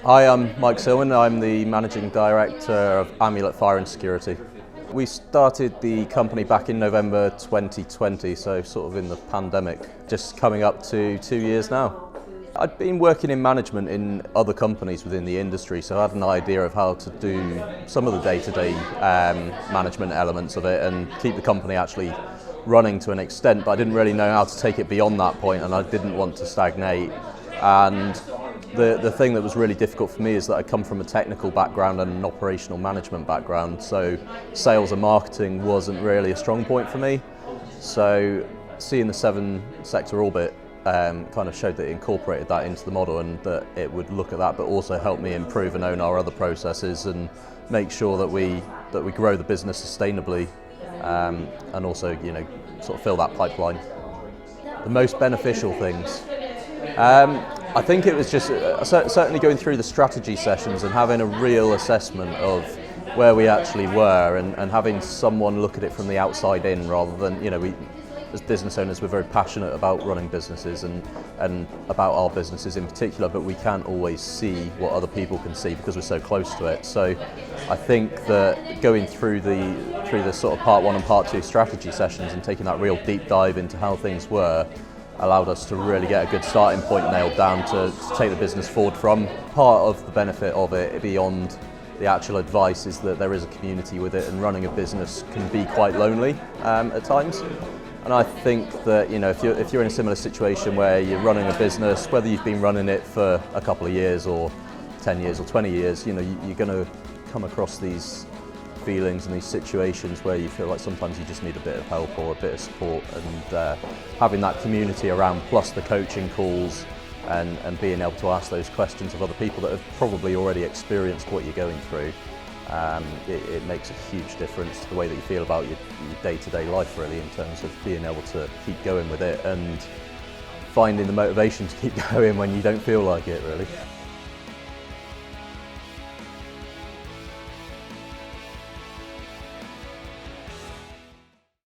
Hi, I'm Mike Silman. I'm the Managing Director of Amulet Fire Security. We started the company back in November 2020, so sort of in the pandemic, just coming up to 2 years now. I'd been working in management in other companies within the industry, so I had an idea of how to do some of the day-to-day management elements of it and keep the company actually running to an extent, but I didn't really know how to take it beyond that point, and I didn't want to stagnate. And the thing that was really difficult for me is that I come from a technical background and an operational management background, so sales and marketing wasn't really a strong point for me. So seeing the 7-sector orbit kind of showed that it incorporated that into the model and that it would look at that, but also help me improve and own our other processes and make sure that we grow the business sustainably, and also sort of fill that pipeline. The most beneficial things. I think it was just certainly going through the strategy sessions and having a real assessment of where we actually were, and having someone look at it from the outside in rather than, we as business owners, we're very passionate about running businesses and about our businesses in particular, but we can't always see what other people can see because we're so close to it. So I think that going through the sort of part 1 and part 2 strategy sessions and taking that real deep dive into how things were allowed us to really get a good starting point nailed down to take the business forward from. Part of the benefit of it, beyond the actual advice, is that there is a community with it, and running a business can be quite lonely at times. And I think that if you're in a similar situation where you're running a business, whether you've been running it for a couple of years or 10 years or 20 years, you're going to come across these feelings and these situations where you feel like sometimes you just need a bit of help or a bit of support, and having that community around, plus the coaching calls and being able to ask those questions of other people that have probably already experienced what you're going through, it makes a huge difference to the way that you feel about your day-to-day life, really, in terms of being able to keep going with it and finding the motivation to keep going when you don't feel like it, really.